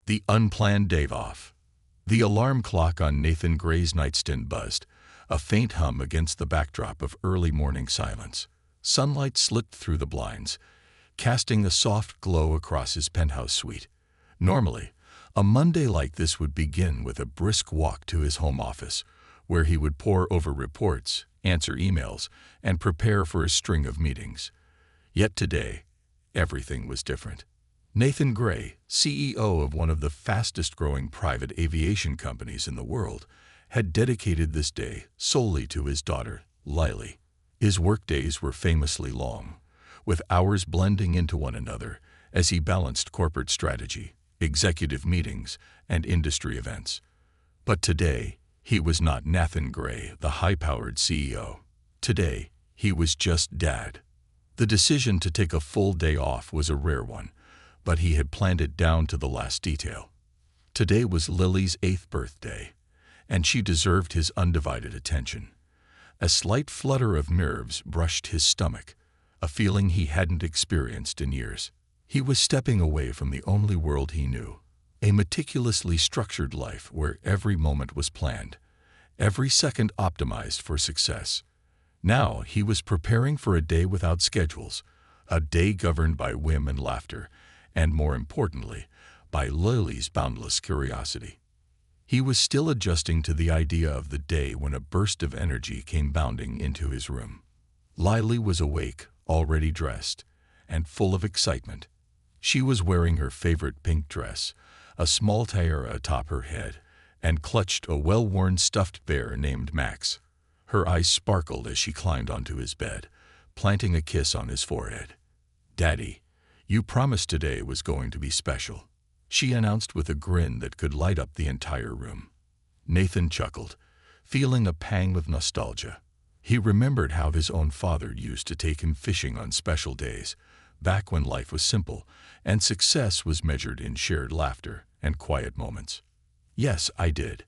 The unplanned day off. The alarm clock on Nathan Gray's nightstand buzzed, a faint hum against the backdrop of early morning silence. Sunlight slipped through the blinds, casting a soft glow across his penthouse suite. Normally, a Monday like this would begin with a brisk walk to his home office, where he would pore over reports, answer emails, and prepare for a string of meetings. Yet today, everything was different. Nathan Gray, CEO of one of the fastest-growing private aviation companies in the world, had dedicated this day solely to his daughter, Lily. His workdays were famously long, with hours blending into one another as he balanced corporate strategy, executive meetings, and industry events. But today, he was not Nathan Gray, the high-powered CEO. Today, he was just Dad. The decision to take a full day off was a rare one, but he had planned it down to the last detail. Today was Lily's 8th birthday, and she deserved his undivided attention. A slight flutter of nerves brushed his stomach, a feeling he hadn't experienced in years. He was stepping away from the only world he knew, a meticulously structured life where every moment was planned, every second optimized for success. Now he was preparing for a day without schedules, a day governed by whim and laughter, and more importantly, by Lily's boundless curiosity. He was still adjusting to the idea of the day when a burst of energy came bounding into his room. Lily was awake, already dressed, and full of excitement. She was wearing her favorite pink dress, a small tiara atop her head, and clutched a well-worn stuffed bear named Max. Her eyes sparkled as she climbed onto his bed, planting a kiss on his forehead. "Daddy, you promised today was going to be special," she announced with a grin that could light up the entire room. Nathan chuckled, feeling a pang of nostalgia. He remembered how his own father used to take him fishing on special days, back when life was simple and success was measured in shared laughter and quiet moments. "Yes, I did.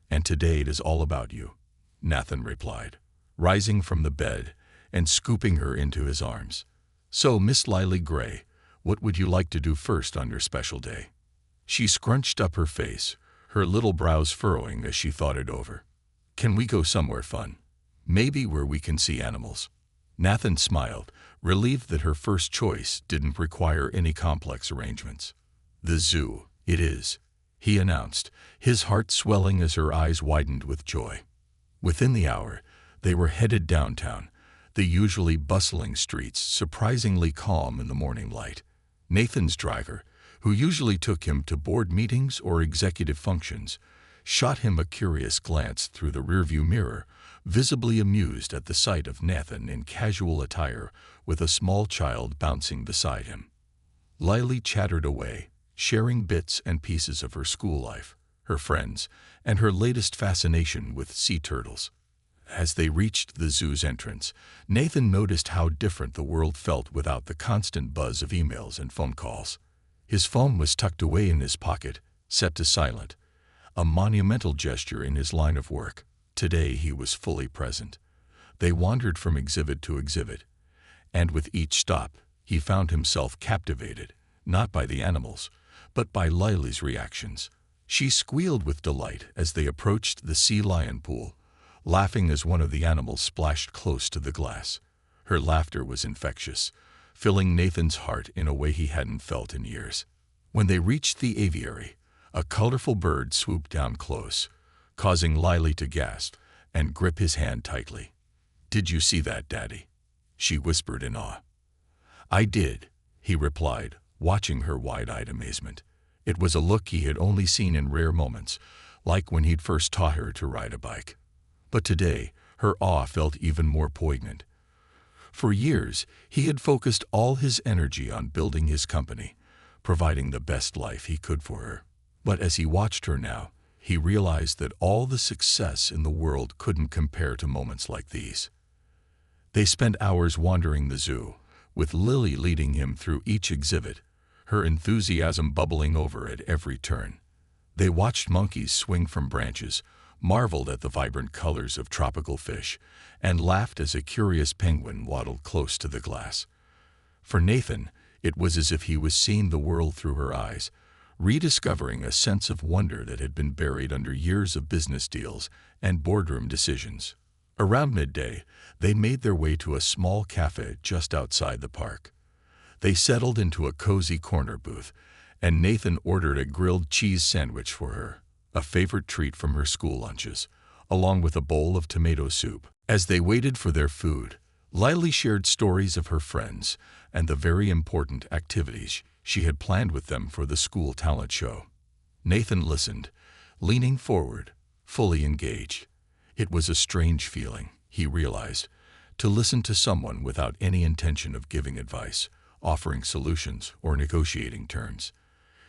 And today it is all about you," Nathan replied, rising from the bed and scooping her into his arms. "So, Miss Lily Gray, what would you like to do first on your special day?" She scrunched up her face, her little brows furrowing as she thought it over. "Can we go somewhere fun? Maybe where we can see animals?" Nathan smiled, relieved that her first choice didn't require any complex arrangements. "The zoo, it is," he announced, his heart swelling as her eyes widened with joy. Within the hour, they were headed downtown, the usually bustling streets surprisingly calm in the morning light. Nathan's driver, who usually took him to board meetings or executive functions, shot him a curious glance through the rearview mirror, visibly amused at the sight of Nathan in casual attire with a small child bouncing beside him. Lily chattered away, sharing bits and pieces of her school life, her friends, and her latest fascination with sea turtles. As they reached the zoo's entrance, Nathan noticed how different the world felt without the constant buzz of emails and phone calls. His phone was tucked away in his pocket, set to silent, a monumental gesture in his line of work. Today he was fully present. They wandered from exhibit to exhibit, and with each stop, he found himself captivated, not by the animals, but by Lily's reactions. She squealed with delight as they approached the sea lion pool, laughing as one of the animals splashed close to the glass. Her laughter was infectious, filling Nathan's heart in a way he hadn't felt in years. When they reached the aviary, a colorful bird swooped down close, causing Lily to gasp and grip his hand tightly. "Did you see that, Daddy?" she whispered in awe. "I did," he replied, watching her wide-eyed amazement. It was a look he had only seen in rare moments, like when he'd first taught her to ride a bike. But today, her awe felt even more poignant. For years, he had focused all his energy on building his company, providing the best life he could for her. But as he watched her now, he realized that all the success in the world couldn't compare to moments like these. They spent hours wandering the zoo, with Lily leading him through each exhibit, her enthusiasm bubbling over at every turn. They watched monkeys swing from branches, marveled at the vibrant colors of tropical fish, and laughed as a curious penguin waddled close to the glass. For Nathan, it was as if he was seeing the world through her eyes, rediscovering a sense of wonder that had been buried under years of business deals and boardroom decisions. Around midday, they made their way to a small cafe just outside the park. They settled into a cozy corner booth, and Nathan ordered a grilled cheese sandwich for her, a favorite treat from her school lunches, along with a bowl of tomato soup. As they waited for their food, Lily shared stories of her friends and the very important activities she had planned with them for the school talent show. Nathan listened, leaning forward, fully engaged. It was a strange feeling, he realized, to listen to someone without any intention of giving advice, offering solutions, or negotiating terms.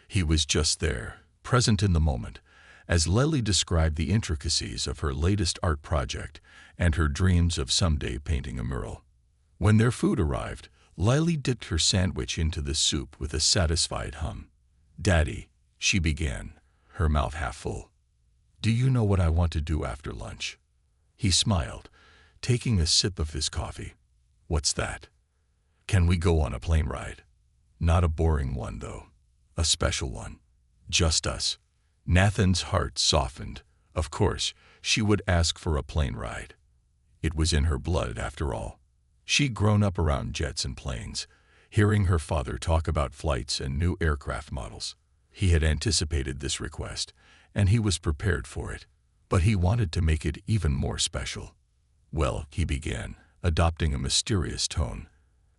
He was just there, present in the moment, as Lily described the intricacies of her latest art project and her dreams of someday painting a mural. When their food arrived, Lily dipped her sandwich into the soup with a satisfied hum. "Daddy," she began, her mouth half full, "do you know what I want to do after lunch?" He smiled, taking a sip of his coffee. "What's that?" "Can we go on a plane ride? Not a boring one, though. A special one. Just us." Nathan's heart softened. Of course, she would ask for a plane ride. It was in her blood, after all. She'd grown up around jets and planes, hearing her father talk about flights and new aircraft models. He had anticipated this request, and he was prepared for it. But he wanted to make it even more special. "Well," he began, adopting a mysterious tone,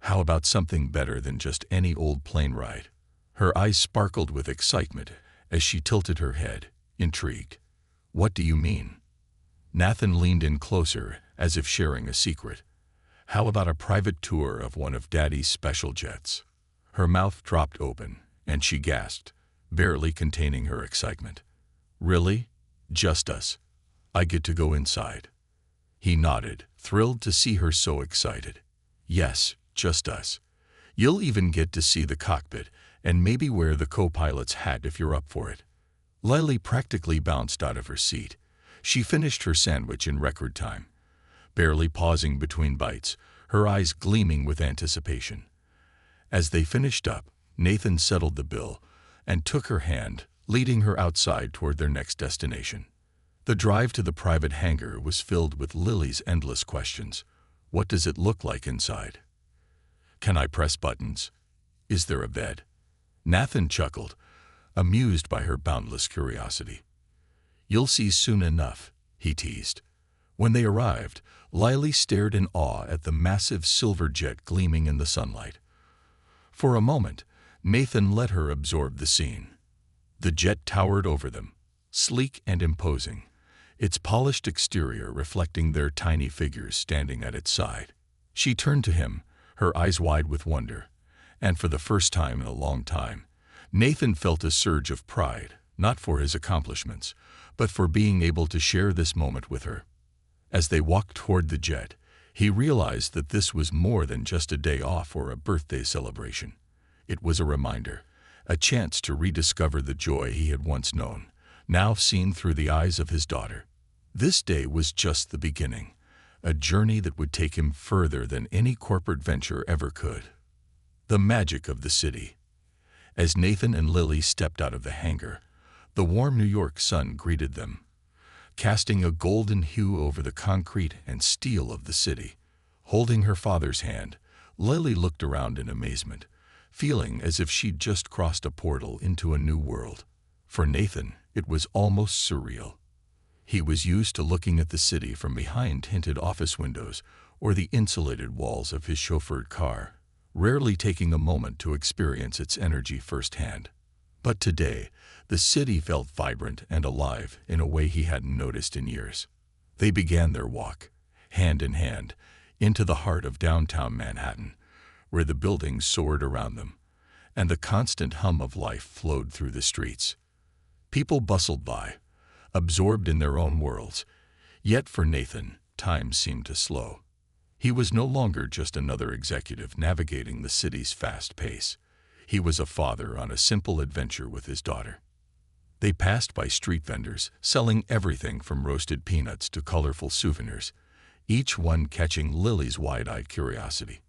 "how about something better than just any old plane ride?" Her eyes sparkled with excitement as she tilted her head, intrigued. "What do you mean?" Nathan leaned in closer, as if sharing a secret. "How about a private tour of one of Daddy's special jets?" Her mouth dropped open, and she gasped, barely containing her excitement. "Really? Just us? I get to go inside?" He nodded, thrilled to see her so excited. "Yes, just us. You'll even get to see the cockpit and maybe wear the co-pilot's hat if you're up for it." Lily practically bounced out of her seat. She finished her sandwich in record time, barely pausing between bites, her eyes gleaming with anticipation. As they finished up, Nathan settled the bill and took her hand, leading her outside toward their next destination. The drive to the private hangar was filled with Lily's endless questions. What does it look like inside? Can I press buttons? Is there a bed? Nathan chuckled, amused by her boundless curiosity. You'll see soon enough, he teased. When they arrived, Lily stared in awe at the massive silver jet gleaming in the sunlight. For a moment, Nathan let her absorb the scene. The jet towered over them, sleek and imposing, its polished exterior reflecting their tiny figures standing at its side. She turned to him, her eyes wide with wonder, and for the first time in a long time, Nathan felt a surge of pride, not for his accomplishments, but for being able to share this moment with her. As they walked toward the jet, he realized that this was more than just a day off or a birthday celebration. It was a reminder, a chance to rediscover the joy he had once known, now seen through the eyes of his daughter. This day was just the beginning, a journey that would take him further than any corporate venture ever could. The magic of the city. As Nathan and Lily stepped out of the hangar, the warm New York sun greeted them, casting a golden hue over the concrete and steel of the city. Holding her father's hand, Lily looked around in amazement, feeling as if she'd just crossed a portal into a new world. For Nathan, it was almost surreal. He was used to looking at the city from behind tinted office windows or the insulated walls of his chauffeured car, rarely taking a moment to experience its energy firsthand. But today, the city felt vibrant and alive in a way he hadn't noticed in years. They began their walk, hand in hand, into the heart of downtown Manhattan, where the buildings soared around them, and the constant hum of life flowed through the streets. People bustled by, absorbed in their own worlds, yet for Nathan, time seemed to slow. He was no longer just another executive navigating the city's fast pace. He was a father on a simple adventure with his daughter. They passed by street vendors, selling everything from roasted peanuts to colorful souvenirs, each one catching Lily's wide-eyed curiosity.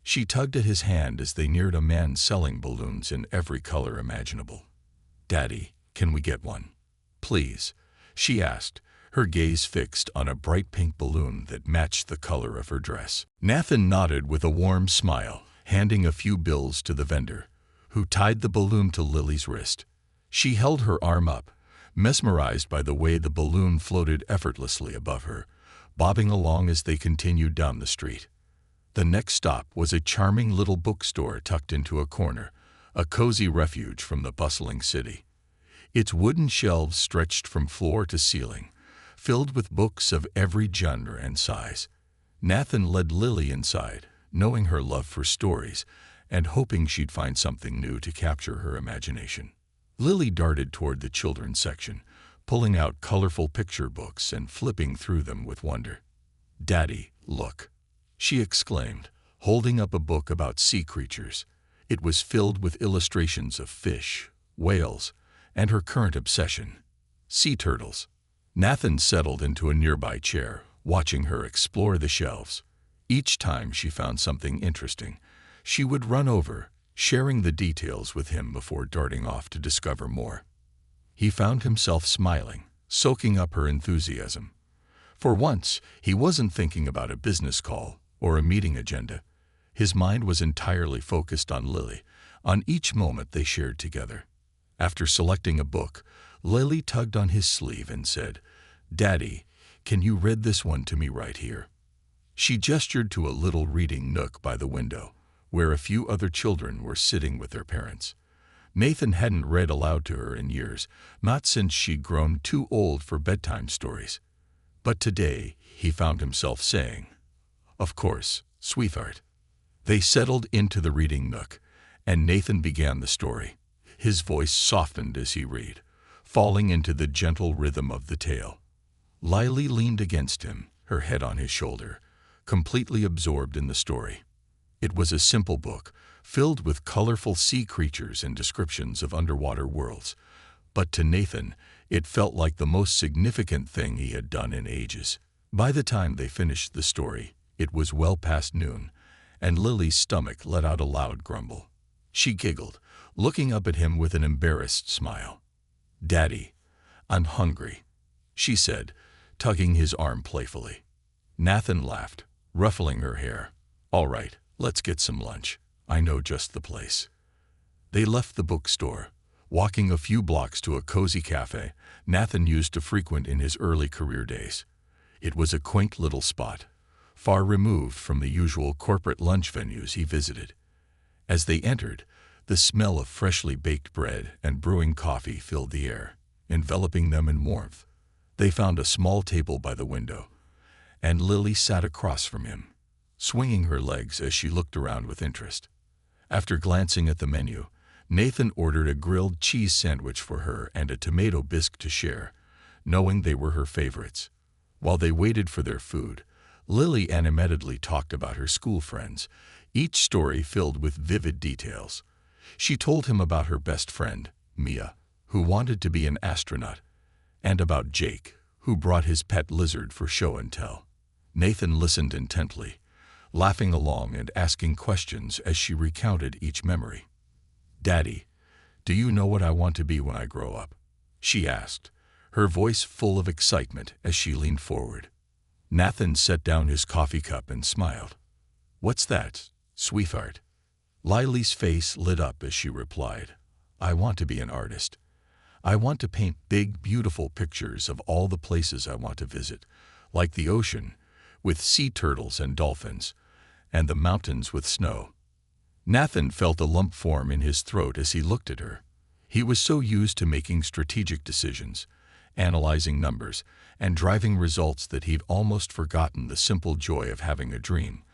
She tugged at his hand as they neared a man selling balloons in every color imaginable. "Daddy, can we get one? Please," she asked, her gaze fixed on a bright pink balloon that matched the color of her dress. Nathan nodded with a warm smile, handing a few bills to the vendor, who tied the balloon to Lily's wrist. She held her arm up, mesmerized by the way the balloon floated effortlessly above her, bobbing along as they continued down the street. The next stop was a charming little bookstore tucked into a corner, a cozy refuge from the bustling city. Its wooden shelves stretched from floor to ceiling, filled with books of every genre and size. Nathan led Lily inside, knowing her love for stories and hoping she'd find something new to capture her imagination. Lily darted toward the children's section, pulling out colorful picture books and flipping through them with wonder. "Daddy, look," she exclaimed, holding up a book about sea creatures. It was filled with illustrations of fish, whales, and her current obsession, sea turtles. Nathan settled into a nearby chair, watching her explore the shelves. Each time she found something interesting, she would run over, sharing the details with him before darting off to discover more. He found himself smiling, soaking up her enthusiasm. For once, he wasn't thinking about a business call or a meeting agenda. His mind was entirely focused on Lily, on each moment they shared together. After selecting a book, Lily tugged on his sleeve and said, "Daddy, can you read this one to me right here?" She gestured to a little reading nook by the window, where a few other children were sitting with their parents. Nathan hadn't read aloud to her in years, not since she'd grown too old for bedtime stories. But today, he found himself saying, "Of course, sweetheart." They settled into the reading nook, and Nathan began the story. His voice softened as he read, falling into the gentle rhythm of the tale. Lily leaned against him, her head on his shoulder, completely absorbed in the story. It was a simple book, filled with colorful sea creatures and descriptions of underwater worlds. But to Nathan, it felt like the most significant thing he had done in ages. By the time they finished the story, it was well past noon, and Lily's stomach let out a loud grumble. She giggled, looking up at him with an embarrassed smile. "Daddy, I'm hungry," she said, tugging his arm playfully. Nathan laughed, ruffling her hair. "All right, let's get some lunch. I know just the place." They left the bookstore, walking a few blocks to a cozy cafe Nathan used to frequent in his early career days. It was a quaint little spot, far removed from the usual corporate lunch venues he visited. As they entered, the smell of freshly baked bread and brewing coffee filled the air, enveloping them in warmth. They found a small table by the window, and Lily sat across from him, swinging her legs as she looked around with interest. After glancing at the menu, Nathan ordered a grilled cheese sandwich for her and a tomato bisque to share, knowing they were her favorites. While they waited for their food, Lily animatedly talked about her school friends, each story filled with vivid details. She told him about her best friend, Mia, who wanted to be an astronaut, and about Jake, who brought his pet lizard for show and tell. Nathan listened intently, laughing along and asking questions as she recounted each memory. "Daddy, do you know what I want to be when I grow up?" she asked, her voice full of excitement as she leaned forward. Nathan set down his coffee cup and smiled. "What's that, sweetheart?" Lily's face lit up as she replied, "I want to be an artist. I want to paint big, beautiful pictures of all the places I want to visit, like the ocean, with sea turtles and dolphins, and the mountains with snow." Nathan felt a lump form in his throat as he looked at her. He was so used to making strategic decisions, analyzing numbers, and driving results that he'd almost forgotten the simple joy of having a dream,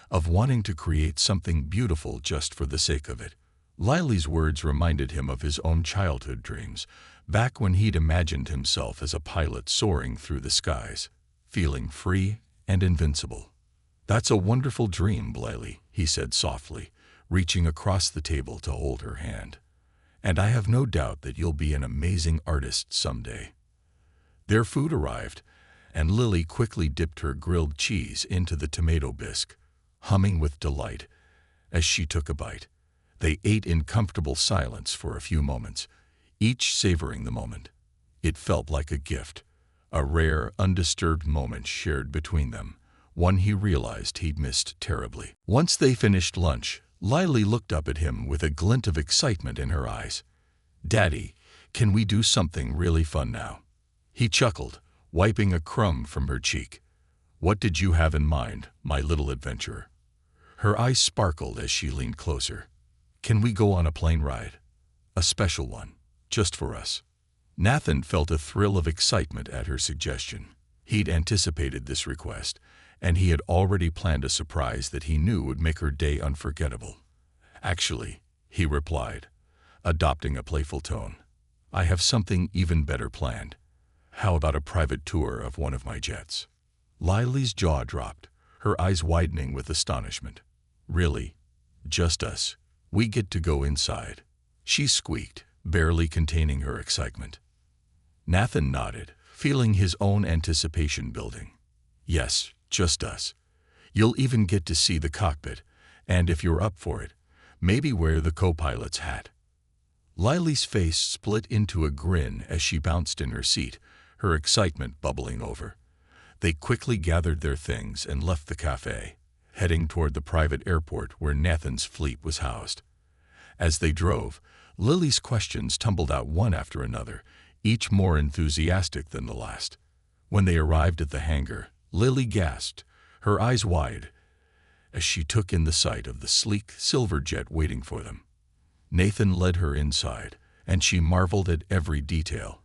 of wanting to create something beautiful just for the sake of it. Lily's words reminded him of his own childhood dreams, back when he'd imagined himself as a pilot soaring through the skies, feeling free and invincible. "That's a wonderful dream, Lily," he said softly, reaching across the table to hold her hand. "And I have no doubt that you'll be an amazing artist someday." Their food arrived, and Lily quickly dipped her grilled cheese into the tomato bisque, humming with delight as she took a bite. They ate in comfortable silence for a few moments, each savoring the moment. It felt like a gift, a rare, undisturbed moment shared between them, one he realized he'd missed terribly. Once they finished lunch, Lily looked up at him with a glint of excitement in her eyes. "Daddy, can we do something really fun now?" He chuckled, wiping a crumb from her cheek. "What did you have in mind, my little adventurer?" Her eyes sparkled as she leaned closer. "Can we go on a plane ride? A special one, just for us." Nathan felt a thrill of excitement at her suggestion. He'd anticipated this request, and he had already planned a surprise that he knew would make her day unforgettable. "Actually," he replied, adopting a playful tone, "I have something even better planned. How about a private tour of one of my jets?" Lily's jaw dropped, her eyes widening with astonishment. "Really? Just us? We get to go inside?" She squeaked, barely containing her excitement. Nathan nodded, feeling his own anticipation building. "Yes, just us. You'll even get to see the cockpit, and if you're up for it, maybe wear the co-pilot's hat." Lily's face split into a grin as she bounced in her seat, her excitement bubbling over. They quickly gathered their things and left the cafe, heading toward the private airport where Nathan's fleet was housed. As they drove, Lily's questions tumbled out one after another, each more enthusiastic than the last. When they arrived at the hangar, Lily gasped, her eyes wide, as she took in the sight of the sleek silver jet waiting for them. Nathan led her inside, and she marveled at every detail.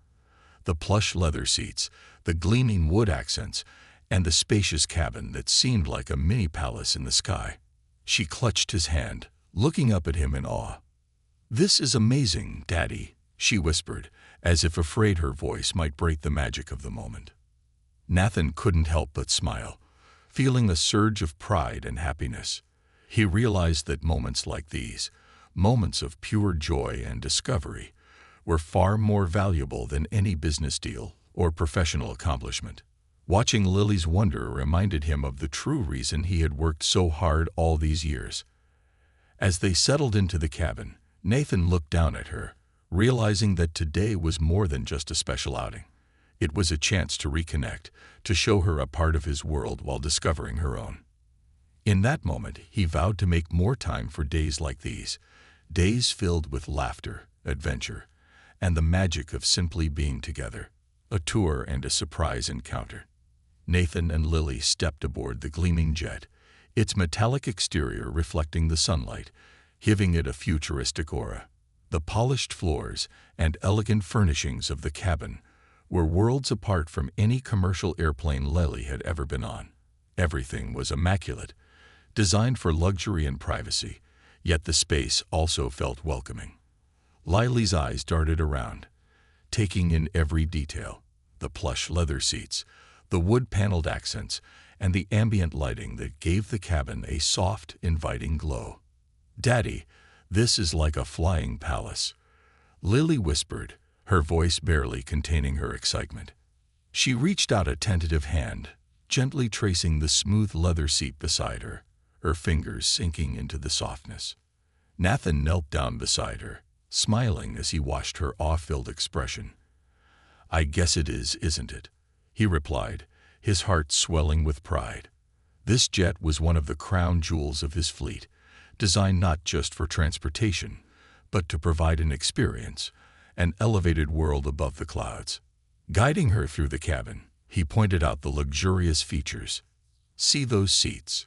The plush leather seats, the gleaming wood accents, and the spacious cabin that seemed like a mini palace in the sky. She clutched his hand, looking up at him in awe. "This is amazing, Daddy," she whispered, as if afraid her voice might break the magic of the moment. Nathan couldn't help but smile, feeling a surge of pride and happiness. He realized that moments like these, moments of pure joy and discovery, were far more valuable than any business deal or professional accomplishment. Watching Lily's wonder reminded him of the true reason he had worked so hard all these years. As they settled into the cabin, Nathan looked down at her, realizing that today was more than just a special outing. It was a chance to reconnect, to show her a part of his world while discovering her own. In that moment, he vowed to make more time for days like these, days filled with laughter, adventure, and the magic of simply being together, a tour and a surprise encounter. Nathan and Lily stepped aboard the gleaming jet, its metallic exterior reflecting the sunlight, giving it a futuristic aura. The polished floors and elegant furnishings of the cabin were worlds apart from any commercial airplane Lily had ever been on. Everything was immaculate, designed for luxury and privacy, yet the space also felt welcoming. Lily's eyes darted around, taking in every detail: the plush leather seats, the wood-paneled accents, and the ambient lighting that gave the cabin a soft, inviting glow. "Daddy, this is like a flying palace," Lily whispered, her voice barely containing her excitement. She reached out a tentative hand, gently tracing the smooth leather seat beside her, her fingers sinking into the softness. Nathan knelt down beside her, smiling as he watched her awe-filled expression. "I guess it is, isn't it?" he replied, his heart swelling with pride. This jet was one of the crown jewels of his fleet, designed not just for transportation, but to provide an experience, an elevated world above the clouds. Guiding her through the cabin, he pointed out the luxurious features. "See those seats?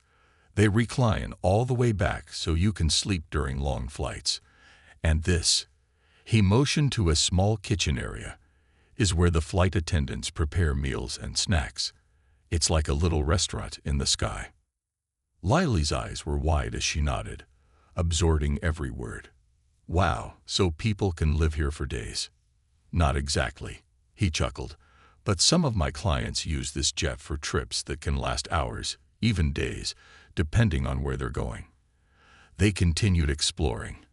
They recline all the way back so you can sleep during long flights. And this," he motioned to a small kitchen area, "is where the flight attendants prepare meals and snacks. It's like a little restaurant in the sky." Lily's eyes were wide as she nodded, absorbing every word. "Wow, so people can live here for days?" "Not exactly," he chuckled, "but some of my clients use this jet for trips that can last hours, even days, depending on where they're going." They continued exploring,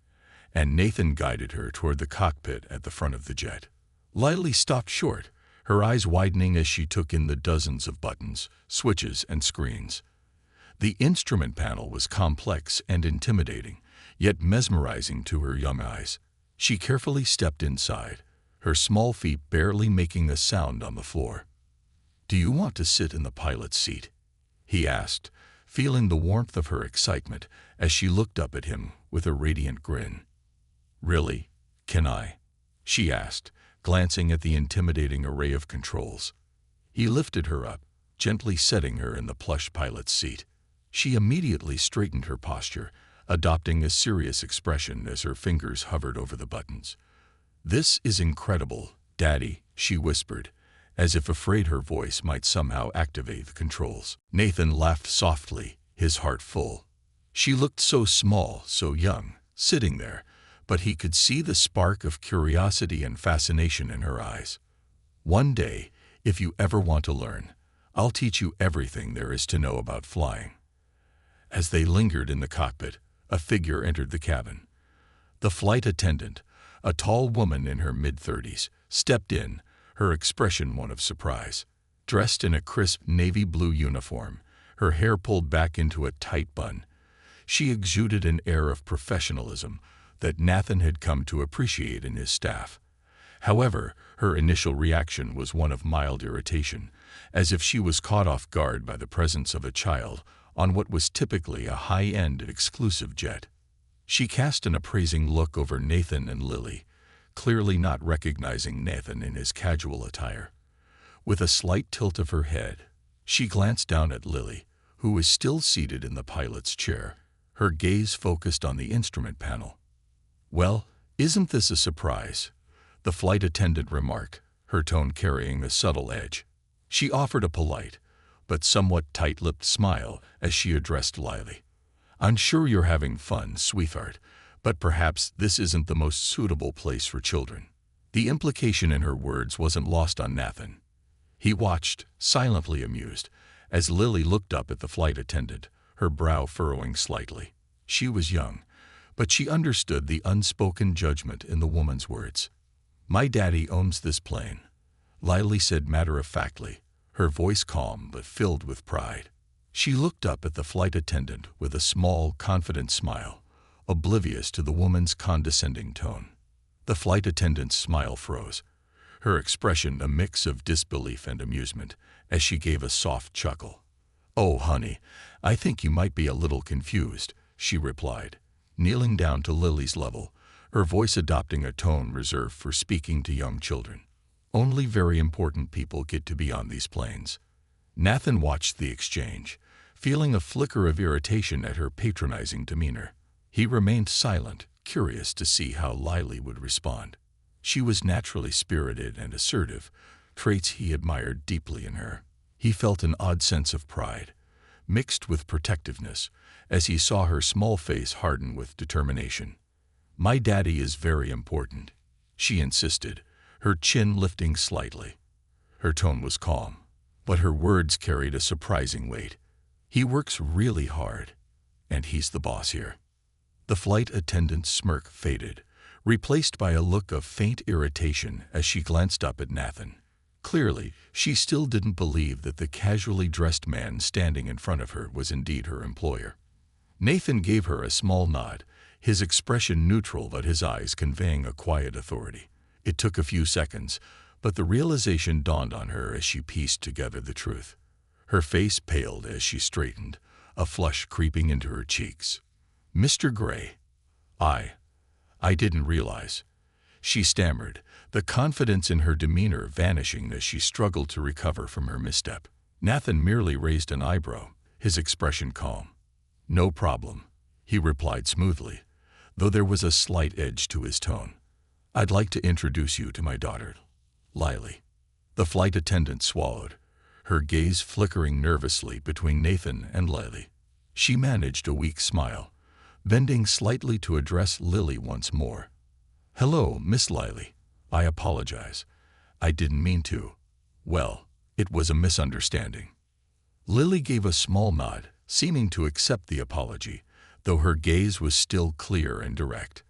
and Nathan guided her toward the cockpit at the front of the jet. Lily stopped short, her eyes widening as she took in the dozens of buttons, switches, and screens. The instrument panel was complex and intimidating, yet mesmerizing to her young eyes. She carefully stepped inside, her small feet barely making a sound on the floor. "Do you want to sit in the pilot's seat?" he asked, feeling the warmth of her excitement as she looked up at him with a radiant grin. "Really? Can I?" she asked, glancing at the intimidating array of controls. He lifted her up, gently setting her in the plush pilot's seat. She immediately straightened her posture, adopting a serious expression as her fingers hovered over the buttons. "This is incredible, Daddy," she whispered, as if afraid her voice might somehow activate the controls. Nathan laughed softly, his heart full. She looked so small, so young, sitting there, but he could see the spark of curiosity and fascination in her eyes. "One day, if you ever want to learn, I'll teach you everything there is to know about flying." As they lingered in the cockpit, a figure entered the cabin. The flight attendant, a tall woman in her mid-30s, stepped in, her expression one of surprise. Dressed in a crisp navy blue uniform, her hair pulled back into a tight bun, she exuded an air of professionalism that Nathan had come to appreciate in his staff. However, her initial reaction was one of mild irritation, as if she was caught off guard by the presence of a child on what was typically a high-end exclusive jet. She cast an appraising look over Nathan and Lily, clearly not recognizing Nathan in his casual attire. With a slight tilt of her head, she glanced down at Lily, who was still seated in the pilot's chair, her gaze focused on the instrument panel. "Well, isn't this a surprise?" the flight attendant remarked, her tone carrying a subtle edge. She offered a polite, but somewhat tight-lipped smile as she addressed Lily. "I'm sure you're having fun, sweetheart, but perhaps this isn't the most suitable place for children." The implication in her words wasn't lost on Nathan. He watched, silently amused, as Lily looked up at the flight attendant, her brow furrowing slightly. She was young, but she understood the unspoken judgment in the woman's words. "My daddy owns this plane," Lily said matter-of-factly, her voice calm but filled with pride. She looked up at the flight attendant with a small, confident smile, oblivious to the woman's condescending tone. The flight attendant's smile froze, her expression a mix of disbelief and amusement, as she gave a soft chuckle. "Oh, honey, I think you might be a little confused," she replied, kneeling down to Lily's level, her voice adopting a tone reserved for speaking to young children. "Only very important people get to be on these planes." Nathan watched the exchange, feeling a flicker of irritation at her patronizing demeanor. He remained silent, curious to see how Lily would respond. She was naturally spirited and assertive, traits he admired deeply in her. He felt an odd sense of pride, mixed with protectiveness, as he saw her small face harden with determination. "My daddy is very important," she insisted, her chin lifting slightly. Her tone was calm, but her words carried a surprising weight. "He works really hard, and he's the boss here." The flight attendant's smirk faded, replaced by a look of faint irritation as she glanced up at Nathan. Clearly, she still didn't believe that the casually dressed man standing in front of her was indeed her employer. Nathan gave her a small nod, his expression neutral but his eyes conveying a quiet authority. It took a few seconds, but the realization dawned on her as she pieced together the truth. Her face paled as she straightened, a flush creeping into her cheeks. "Mr. Gray, I didn't realize," she stammered, the confidence in her demeanor vanishing as she struggled to recover from her misstep. Nathan merely raised an eyebrow, his expression calm. "No problem," he replied smoothly, though there was a slight edge to his tone. "I'd like to introduce you to my daughter, Lily." The flight attendant swallowed, her gaze flickering nervously between Nathan and Lily. She managed a weak smile, bending slightly to address Lily once more. "Hello, Miss Lily. I apologize. I didn't mean to. Well, it was a misunderstanding." Lily gave a small nod, seeming to accept the apology, though her gaze was still clear and direct.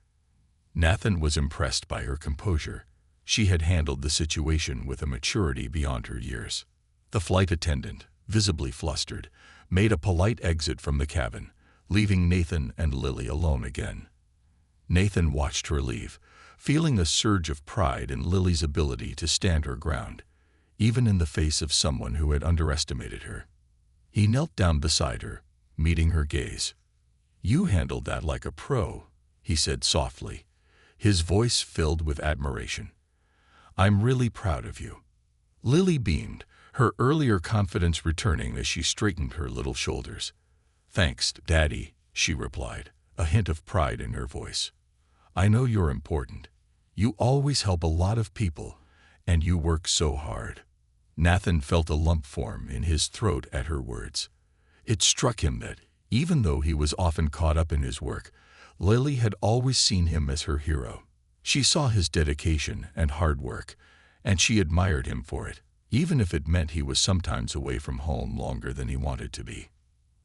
Nathan was impressed by her composure. She had handled the situation with a maturity beyond her years. The flight attendant, visibly flustered, made a polite exit from the cabin, leaving Nathan and Lily alone again. Nathan watched her leave, feeling a surge of pride in Lily's ability to stand her ground, even in the face of someone who had underestimated her. He knelt down beside her, meeting her gaze. "You handled that like a pro," he said softly, his voice filled with admiration. "I'm really proud of you." Lily beamed, her earlier confidence returning as she straightened her little shoulders. "Thanks, Daddy," she replied, a hint of pride in her voice. "I know you're important. You always help a lot of people, and you work so hard." Nathan felt a lump form in his throat at her words. It struck him that, even though he was often caught up in his work, Lily had always seen him as her hero. She saw his dedication and hard work, and she admired him for it, even if it meant he was sometimes away from home longer than he wanted to be.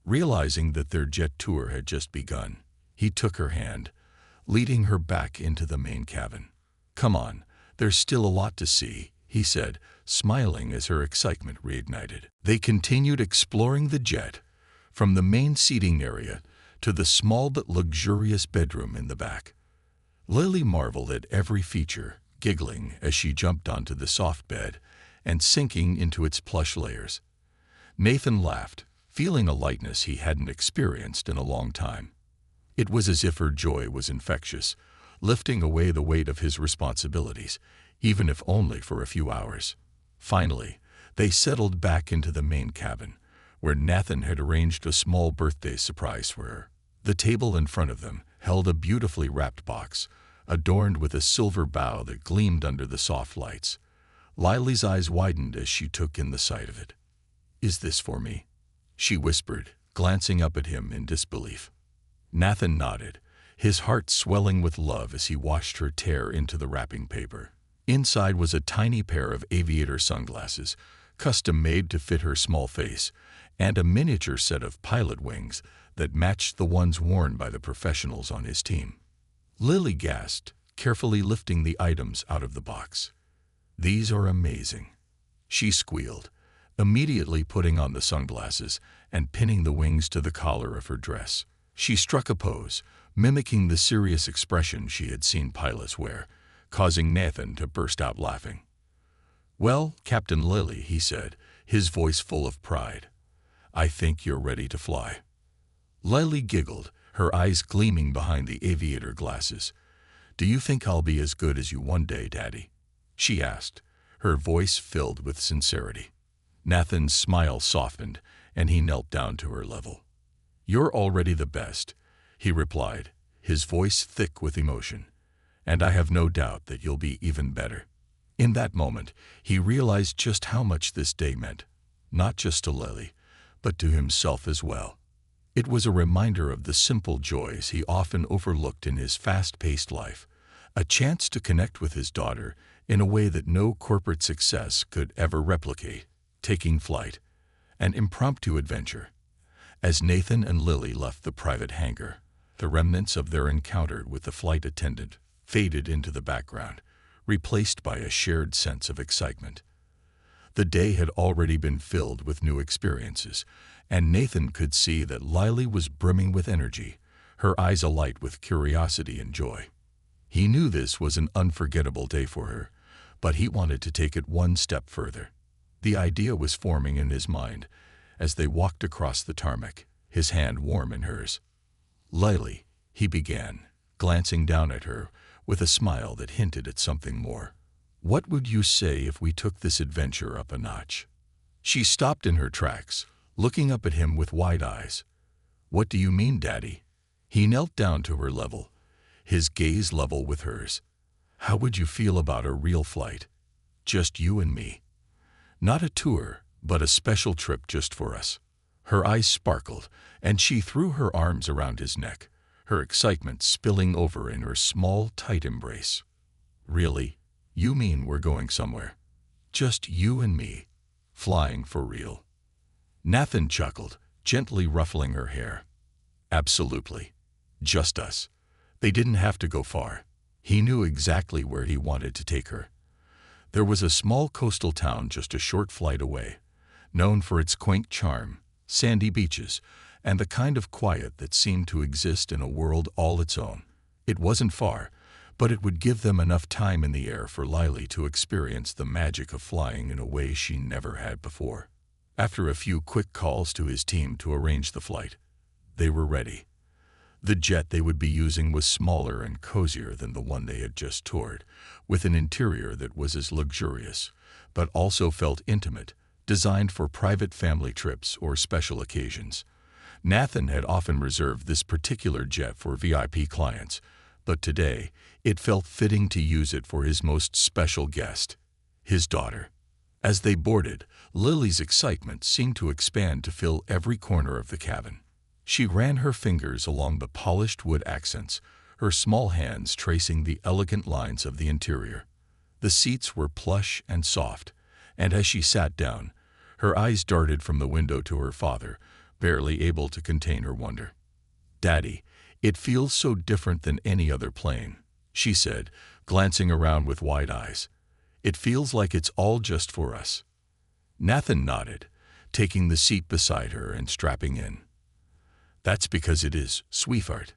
Realizing that their jet tour had just begun, he took her hand, leading her back into the main cabin. "Come on, there's still a lot to see," he said, smiling as her excitement reignited. They continued exploring the jet, from the main seating area to the small but luxurious bedroom in the back. Lily marveled at every feature, giggling as she jumped onto the soft bed and sinking into its plush layers. Nathan laughed, feeling a lightness he hadn't experienced in a long time. It was as if her joy was infectious, lifting away the weight of his responsibilities, even if only for a few hours. Finally, they settled back into the main cabin, where Nathan had arranged a small birthday surprise for her. The table in front of them held a beautifully wrapped box, adorned with a silver bow that gleamed under the soft lights. Lily's eyes widened as she took in the sight of it. "Is this for me?" she whispered, glancing up at him in disbelief. Nathan nodded, his heart swelling with love as he watched her tear into the wrapping paper. Inside was a tiny pair of aviator sunglasses, custom-made to fit her small face, and a miniature set of pilot wings that matched the ones worn by the professionals on his team. Lily gasped, carefully lifting the items out of the box. "These are amazing," she squealed, immediately putting on the sunglasses and pinning the wings to the collar of her dress. She struck a pose, mimicking the serious expression she had seen pilots wear, causing Nathan to burst out laughing. "Well, Captain Lily," he said, his voice full of pride, "I think you're ready to fly." Lily giggled, her eyes gleaming behind the aviator glasses. "Do you think I'll be as good as you one day, Daddy?" she asked, her voice filled with sincerity. Nathan's smile softened, and he knelt down to her level. "You're already the best," he replied, his voice thick with emotion, "and I have no doubt that you'll be even better." In that moment, he realized just how much this day meant, not just to Lily, but to himself as well. It was a reminder of the simple joys he often overlooked in his fast-paced life, a chance to connect with his daughter in a way that no corporate success could ever replicate, taking flight, an impromptu adventure. As Nathan and Lily left the private hangar, the remnants of their encounter with the flight attendant faded into the background, replaced by a shared sense of excitement. The day had already been filled with new experiences, and Nathan could see that Lily was brimming with energy, her eyes alight with curiosity and joy. He knew this was an unforgettable day for her, but he wanted to take it one step further. The idea was forming in his mind as they walked across the tarmac, his hand warm in hers. "Lily," he began, glancing down at her with a smile that hinted at something more. "What would you say if we took this adventure up a notch?" She stopped in her tracks, looking up at him with wide eyes. "What do you mean, Daddy?" He knelt down to her level, his gaze level with hers. "How would you feel about a real flight? Just you and me. Not a tour, but a special trip just for us." Her eyes sparkled, and she threw her arms around his neck, her excitement spilling over in her small, tight embrace. "Really? You mean we're going somewhere? Just you and me, flying for real?" Nathan chuckled, gently ruffling her hair. "Absolutely. Just us." They didn't have to go far. He knew exactly where he wanted to take her. There was a small coastal town just a short flight away, known for its quaint charm, sandy beaches, and the kind of quiet that seemed to exist in a world all its own. It wasn't far, but it would give them enough time in the air for Lily to experience the magic of flying in a way she never had before. After a few quick calls to his team to arrange the flight, they were ready. The jet they would be using was smaller and cozier than the one they had just toured, with an interior that was as luxurious, but also felt intimate, designed for private family trips or special occasions. Nathan had often reserved this particular jet for VIP clients, but today it felt fitting to use it for his most special guest, his daughter. As they boarded, Lily's excitement seemed to expand to fill every corner of the cabin. She ran her fingers along the polished wood accents, her small hands tracing the elegant lines of the interior. The seats were plush and soft, and as she sat down, her eyes darted from the window to her father, barely able to contain her wonder. "Daddy, it feels so different than any other plane," she said, glancing around with wide eyes. "It feels like it's all just for us." Nathan nodded, taking the seat beside her and strapping in. "That's because it is, sweetheart.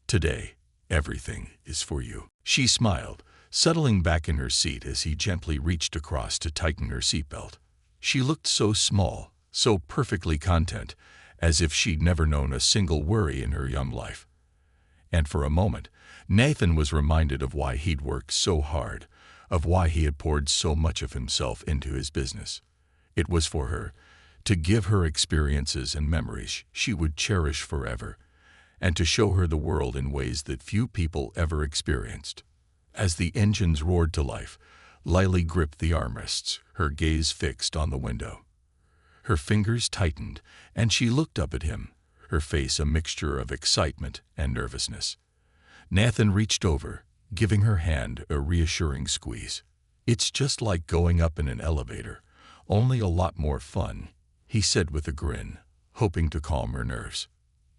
Today, everything is for you." She smiled, settling back in her seat as he gently reached across to tighten her seatbelt. She looked so small, so perfectly content, as if she'd never known a single worry in her young life. And for a moment, Nathan was reminded of why he'd worked so hard, of why he had poured so much of himself into his business. It was for her, to give her experiences and memories she would cherish forever, and to show her the world in ways that few people ever experienced. As the engines roared to life, Lily gripped the armrests, her gaze fixed on the window. Her fingers tightened, and she looked up at him, her face a mixture of excitement and nervousness. Nathan reached over, giving her hand a reassuring squeeze. "It's just like going up in an elevator, only a lot more fun," he said with a grin, hoping to calm her nerves.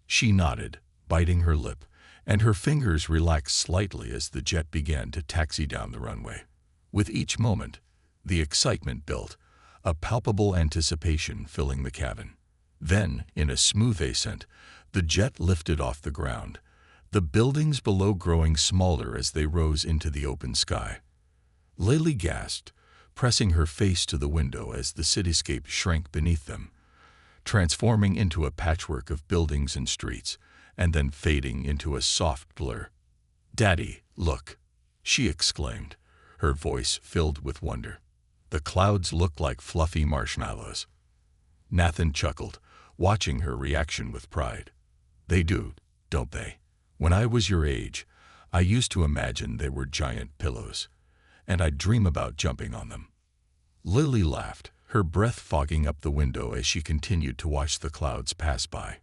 She nodded, biting her lip, and her fingers relaxed slightly as the jet began to taxi down the runway. With each moment, the excitement built, a palpable anticipation filling the cabin. Then, in a smooth ascent, the jet lifted off the ground, the buildings below growing smaller as they rose into the open sky. Lily gasped, pressing her face to the window as the cityscape shrank beneath them, transforming into a patchwork of buildings and streets, and then fading into a soft blur. "Daddy, look," she exclaimed, her voice filled with wonder. "The clouds look like fluffy marshmallows." Nathan chuckled, watching her reaction with pride. "They do, don't they? When I was your age, I used to imagine they were giant pillows, and I'd dream about jumping on them." Lily laughed, her breath fogging up the window as she continued to watch the clouds pass by.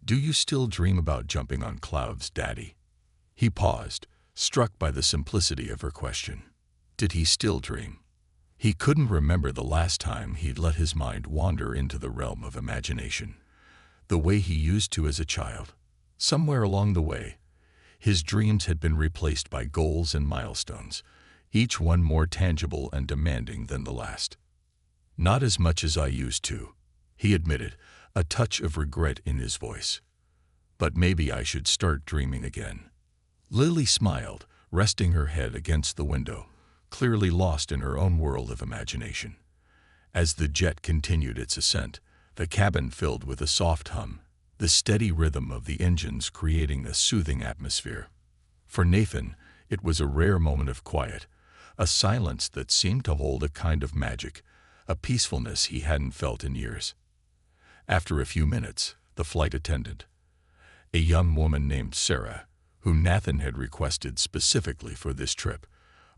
"Do you still dream about jumping on clouds, Daddy?" He paused, struck by the simplicity of her question. Did he still dream? He couldn't remember the last time he'd let his mind wander into the realm of imagination, the way he used to as a child. Somewhere along the way, his dreams had been replaced by goals and milestones, each one more tangible and demanding than the last. "Not as much as I used to," he admitted, a touch of regret in his voice. "But maybe I should start dreaming again." Lily smiled, resting her head against the window, clearly lost in her own world of imagination. As the jet continued its ascent, the cabin filled with a soft hum, the steady rhythm of the engines creating a soothing atmosphere. For Nathan, it was a rare moment of quiet, a silence that seemed to hold a kind of magic, a peacefulness he hadn't felt in years. After a few minutes, the flight attendant, a young woman named Sarah, whom Nathan had requested specifically for this trip,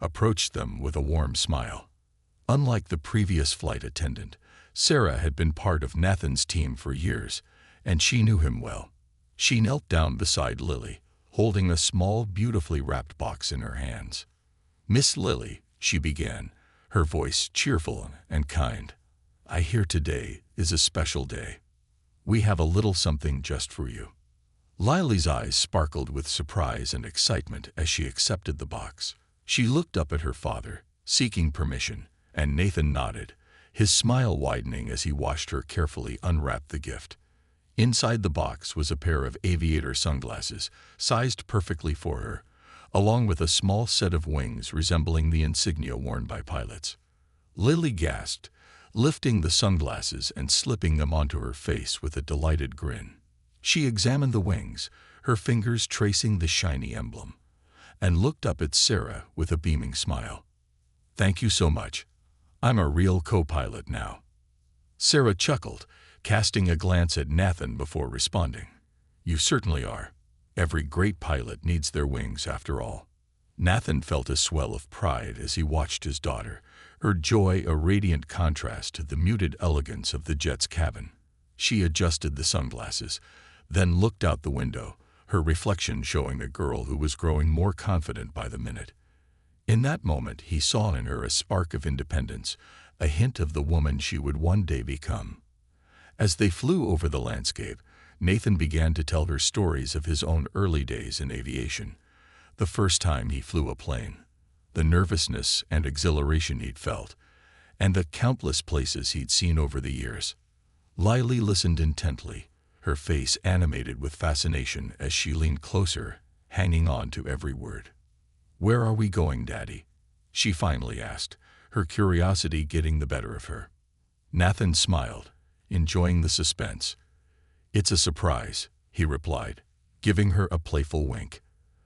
approached them with a warm smile. Unlike the previous flight attendant, Sarah had been part of Nathan's team for years, and she knew him well. She knelt down beside Lily, holding a small, beautifully wrapped box in her hands. "Miss Lily," she began, her voice cheerful and kind, "I hear today is a special day. We have a little something just for you." Lily's eyes sparkled with surprise and excitement as she accepted the box. She looked up at her father, seeking permission, and Nathan nodded, his smile widening as he watched her carefully unwrap the gift. Inside the box was a pair of aviator sunglasses, sized perfectly for her, along with a small set of wings resembling the insignia worn by pilots. Lily gasped, lifting the sunglasses and slipping them onto her face with a delighted grin. She examined the wings, her fingers tracing the shiny emblem, and looked up at Sarah with a beaming smile. "Thank you so much. I'm a real co-pilot now." Sarah chuckled, casting a glance at Nathan before responding. "You certainly are. Every great pilot needs their wings after all." Nathan felt a swell of pride as he watched his daughter, her joy a radiant contrast to the muted elegance of the jet's cabin. She adjusted the sunglasses, then looked out the window, her reflection showing a girl who was growing more confident by the minute. In that moment, he saw in her a spark of independence, a hint of the woman she would one day become. As they flew over the landscape, Nathan began to tell her stories of his own early days in aviation. The first time he flew a plane, the nervousness and exhilaration he'd felt, and the countless places he'd seen over the years. Lily listened intently, her face animated with fascination as she leaned closer, hanging on to every word. "Where are we going, Daddy?" she finally asked, her curiosity getting the better of her. Nathan smiled, enjoying the suspense. "It's a surprise," he replied, giving her a playful wink.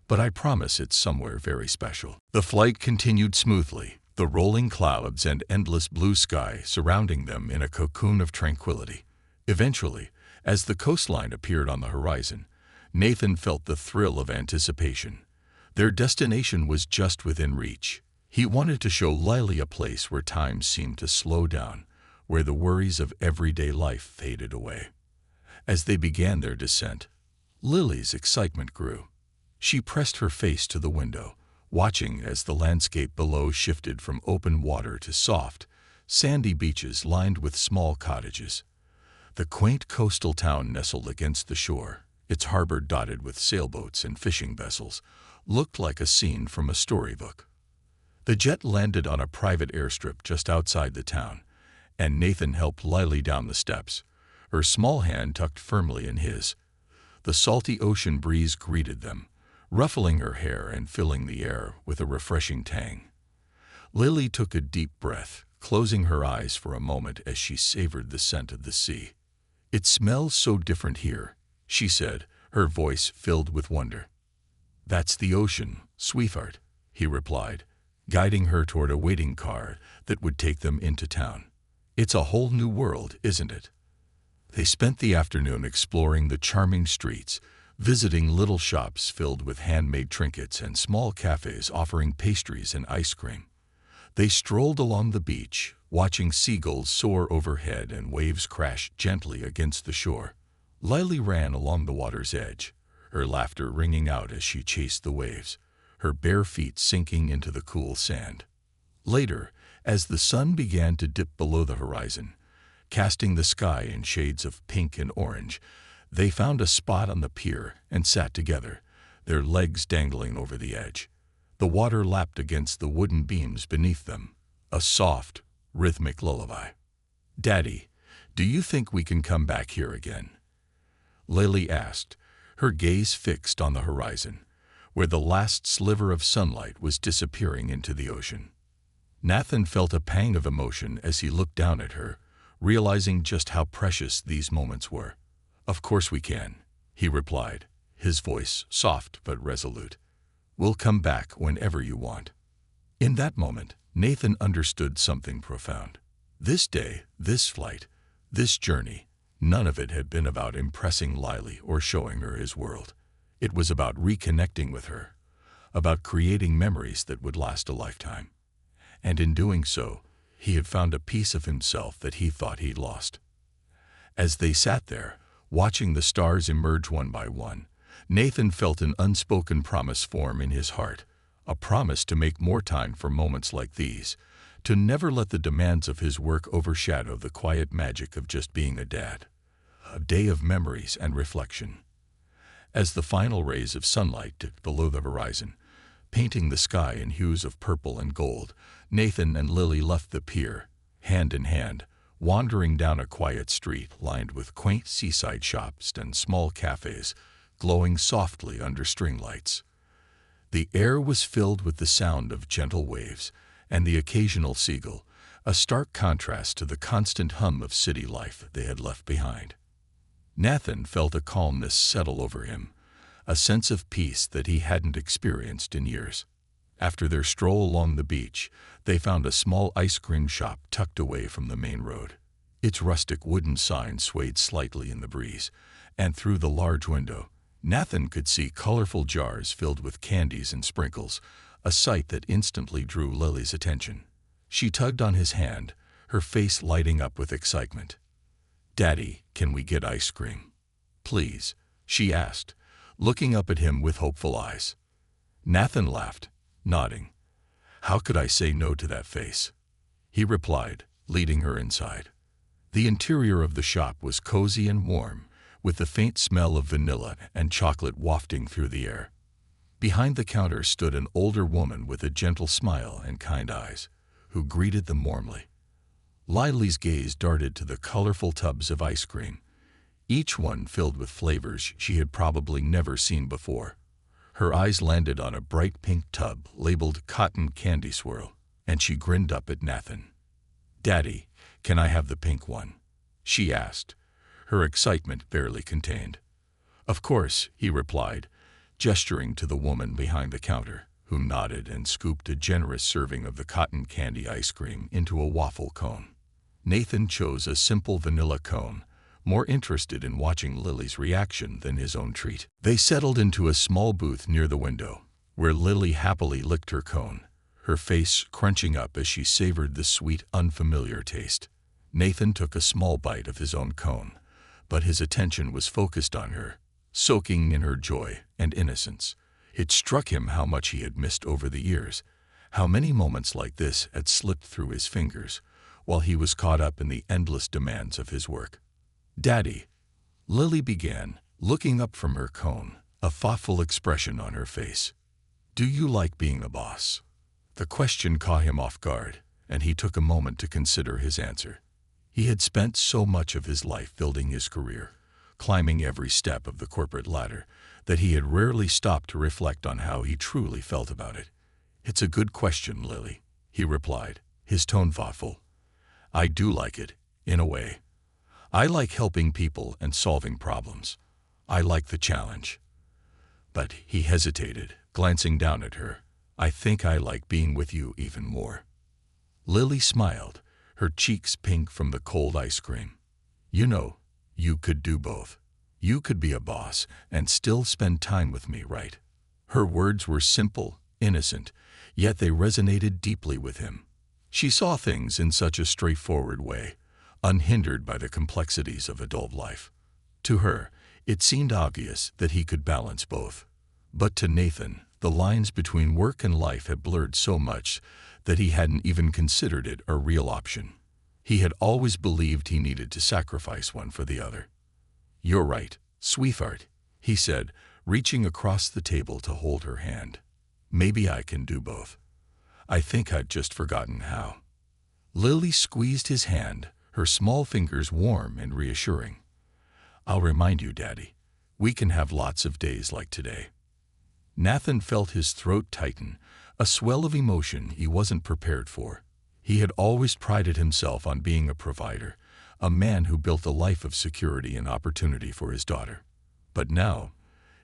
"But I promise it's somewhere very special." The flight continued smoothly, the rolling clouds and endless blue sky surrounding them in a cocoon of tranquility. Eventually, as the coastline appeared on the horizon, Nathan felt the thrill of anticipation. Their destination was just within reach. He wanted to show Lily a place where time seemed to slow down, where the worries of everyday life faded away. As they began their descent, Lily's excitement grew. She pressed her face to the window, watching as the landscape below shifted from open water to soft, sandy beaches lined with small cottages. The quaint coastal town nestled against the shore, its harbor dotted with sailboats and fishing vessels, looked like a scene from a storybook. The jet landed on a private airstrip just outside the town, and Nathan helped Lily down the steps, her small hand tucked firmly in his. The salty ocean breeze greeted them, ruffling her hair and filling the air with a refreshing tang. Lily took a deep breath, closing her eyes for a moment as she savored the scent of the sea. "It smells so different here," she said, her voice filled with wonder. "That's the ocean, sweetheart," he replied, guiding her toward a waiting car that would take them into town. "It's a whole new world, isn't it?" They spent the afternoon exploring the charming streets, visiting little shops filled with handmade trinkets and small cafes offering pastries and ice cream. They strolled along the beach, watching seagulls soar overhead and waves crash gently against the shore. Lily ran along the water's edge, her laughter ringing out as she chased the waves, her bare feet sinking into the cool sand. Later, as the sun began to dip below the horizon, casting the sky in shades of pink and orange, they found a spot on the pier and sat together, their legs dangling over the edge. The water lapped against the wooden beams beneath them, a soft, rhythmic lullaby. "Daddy, do you think we can come back here again?" Lily asked, her gaze fixed on the horizon, where the last sliver of sunlight was disappearing into the ocean. Nathan felt a pang of emotion as he looked down at her, realizing just how precious these moments were. "Of course we can," he replied, his voice soft but resolute. "We'll come back whenever you want." In that moment, Nathan understood something profound. This day, this flight, this journey, none of it had been about impressing Lily or showing her his world. It was about reconnecting with her, about creating memories that would last a lifetime. And in doing so, he had found a piece of himself that he thought he'd lost. As they sat there, watching the stars emerge one by one, Nathan felt an unspoken promise form in his heart, a promise to make more time for moments like these, to never let the demands of his work overshadow the quiet magic of just being a dad. A day of memories and reflection. As the final rays of sunlight dipped below the horizon, painting the sky in hues of purple and gold, Nathan and Lily left the pier, hand in hand, wandering down a quiet street lined with quaint seaside shops and small cafes, glowing softly under string lights. The air was filled with the sound of gentle waves and the occasional seagull, a stark contrast to the constant hum of city life they had left behind. Nathan felt a calmness settle over him, a sense of peace that he hadn't experienced in years. After their stroll along the beach, they found a small ice cream shop tucked away from the main road. Its rustic wooden sign swayed slightly in the breeze, and through the large window, Nathan could see colorful jars filled with candies and sprinkles, a sight that instantly drew Lily's attention. She tugged on his hand, her face lighting up with excitement. "Daddy, can we get ice cream? Please," she asked, looking up at him with hopeful eyes. Nathan laughed, nodding. "How could I say no to that face?" he replied, leading her inside. The interior of the shop was cozy and warm, with the faint smell of vanilla and chocolate wafting through the air. Behind the counter stood an older woman with a gentle smile and kind eyes, who greeted them warmly. Lily's gaze darted to the colorful tubs of ice cream, each one filled with flavors she had probably never seen before. Her eyes landed on a bright pink tub labeled Cotton Candy Swirl, and she grinned up at Nathan. "Daddy, can I have the pink one?" she asked, her excitement barely contained. "Of course," he replied, gesturing to the woman behind the counter, who nodded and scooped a generous serving of the cotton candy ice cream into a waffle cone. Nathan chose a simple vanilla cone, more interested in watching Lily's reaction than his own treat. They settled into a small booth near the window, where Lily happily licked her cone, her face crunching up as she savored the sweet, unfamiliar taste. Nathan took a small bite of his own cone, but his attention was focused on her, soaking in her joy and innocence. It struck him how much he had missed over the years, how many moments like this had slipped through his fingers, while he was caught up in the endless demands of his work. "Daddy," Lily began, looking up from her cone, a thoughtful expression on her face. "Do you like being a boss?" The question caught him off guard, and he took a moment to consider his answer. He had spent so much of his life building his career, climbing every step of the corporate ladder, that he had rarely stopped to reflect on how he truly felt about it. "It's a good question, Lily," he replied, his tone thoughtful. "I do like it, in a way. I like helping people and solving problems. I like the challenge." But he hesitated, glancing down at her. "I think I like being with you even more." Lily smiled, her cheeks pink from the cold ice cream. "You know, you could do both. You could be a boss and still spend time with me, right?" Her words were simple, innocent, yet they resonated deeply with him. She saw things in such a straightforward way, unhindered by the complexities of adult life. To her, it seemed obvious that he could balance both. But to Nathan, the lines between work and life had blurred so much that he hadn't even considered it a real option. He had always believed he needed to sacrifice one for the other. "You're right, sweetheart," he said, reaching across the table to hold her hand. "Maybe I can do both. I think I'd just forgotten how." Lily squeezed his hand, her small fingers warm and reassuring. "I'll remind you, Daddy. We can have lots of days like today." Nathan felt his throat tighten, a swell of emotion he wasn't prepared for. He had always prided himself on being a provider, a man who built a life of security and opportunity for his daughter. But now,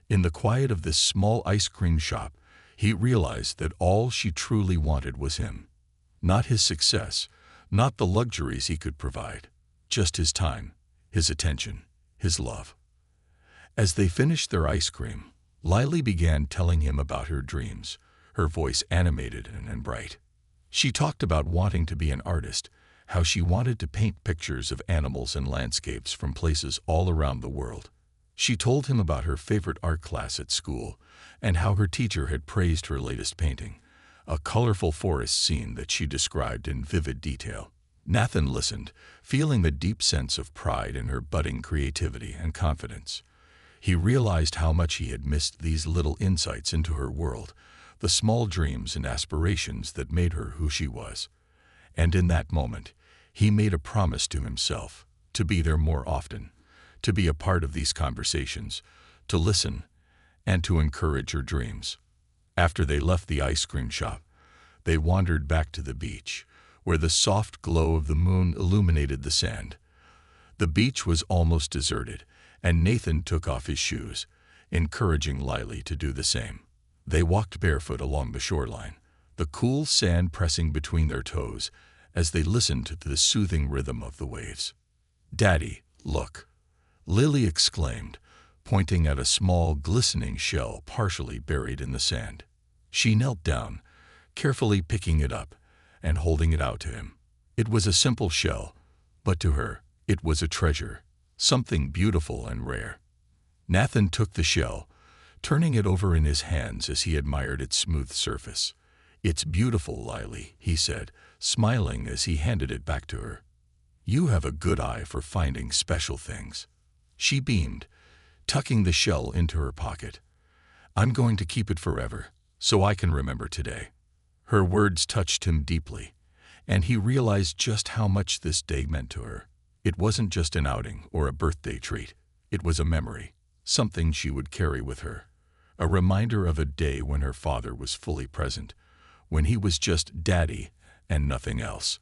in the quiet of this small ice cream shop, he realized that all she truly wanted was him. Not his success, not the luxuries he could provide, just his time, his attention, his love. As they finished their ice cream, Lily began telling him about her dreams, her voice animated and bright. She talked about wanting to be an artist, how she wanted to paint pictures of animals and landscapes from places all around the world. She told him about her favorite art class at school and how her teacher had praised her latest painting, a colorful forest scene that she described in vivid detail. Nathan listened, feeling the deep sense of pride in her budding creativity and confidence. He realized how much he had missed these little insights into her world, the small dreams and aspirations that made her who she was. And in that moment, he made a promise to himself to be there more often, to be a part of these conversations, to listen, and to encourage her dreams. After they left the ice cream shop, they wandered back to the beach, where the soft glow of the moon illuminated the sand. The beach was almost deserted, and Nathan took off his shoes, encouraging Lily to do the same. They walked barefoot along the shoreline, the cool sand pressing between their toes as they listened to the soothing rhythm of the waves. "Daddy, look," Lily exclaimed, pointing at a small, glistening shell partially buried in the sand. She knelt down, carefully picking it up and holding it out to him. It was a simple shell, but to her, it was a treasure, something beautiful and rare. Nathan took the shell, turning it over in his hands as he admired its smooth surface. "It's beautiful, Lily," he said, smiling as he handed it back to her. "You have a good eye for finding special things." She beamed, tucking the shell into her pocket. "I'm going to keep it forever, so I can remember today." Her words touched him deeply, and he realized just how much this day meant to her. It wasn't just an outing or a birthday treat. It was a memory, something she would carry with her. A reminder of a day when her father was fully present, when he was just daddy and nothing else.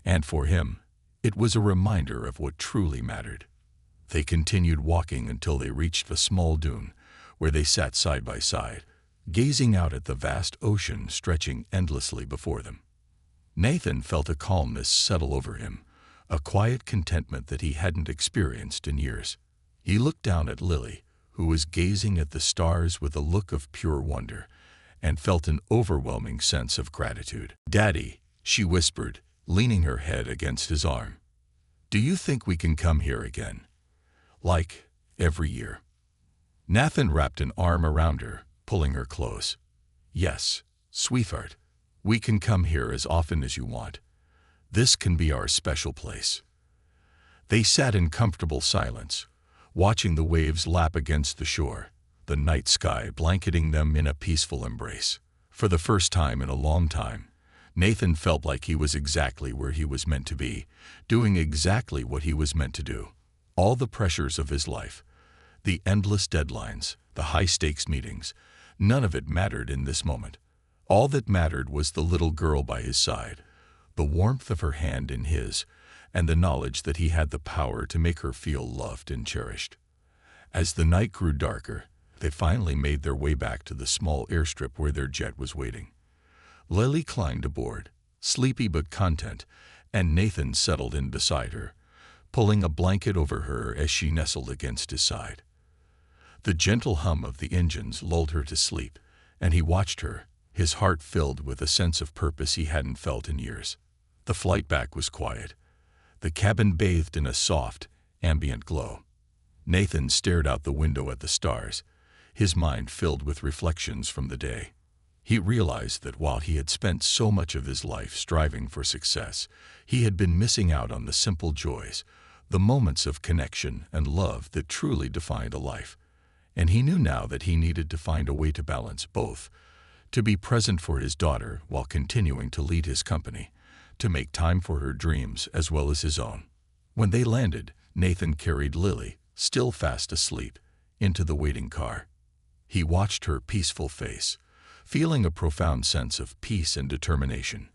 And for him, it was a reminder of what truly mattered. They continued walking until they reached a small dune, where they sat side by side, gazing out at the vast ocean stretching endlessly before them. Nathan felt a calmness settle over him, a quiet contentment that he hadn't experienced in years. He looked down at Lily, who was gazing at the stars with a look of pure wonder, and felt an overwhelming sense of gratitude. "Daddy," she whispered, leaning her head against his arm, "do you think we can come here again? Like every year?" Nathan wrapped an arm around her, pulling her close. "Yes, sweetheart, we can come here as often as you want. This can be our special place." They sat in comfortable silence, watching the waves lap against the shore, the night sky blanketing them in a peaceful embrace. For the first time in a long time, Nathan felt like he was exactly where he was meant to be, doing exactly what he was meant to do. All the pressures of his life, the endless deadlines, the high-stakes meetings, none of it mattered in this moment. All that mattered was the little girl by his side, the warmth of her hand in his, and the knowledge that he had the power to make her feel loved and cherished. As the night grew darker, they finally made their way back to the small airstrip where their jet was waiting. Lily climbed aboard, sleepy but content, and Nathan settled in beside her, pulling a blanket over her as she nestled against his side. The gentle hum of the engines lulled her to sleep, and he watched her, his heart filled with a sense of purpose he hadn't felt in years. The flight back was quiet, the cabin bathed in a soft, ambient glow. Nathan stared out the window at the stars, his mind filled with reflections from the day. He realized that while he had spent so much of his life striving for success, he had been missing out on the simple joys, the moments of connection and love that truly defined a life. And he knew now that he needed to find a way to balance both, to be present for his daughter while continuing to lead his company, to make time for her dreams as well as his own. When they landed, Nathan carried Lily, still fast asleep, into the waiting car. He watched her peaceful face, feeling a profound sense of peace and determination.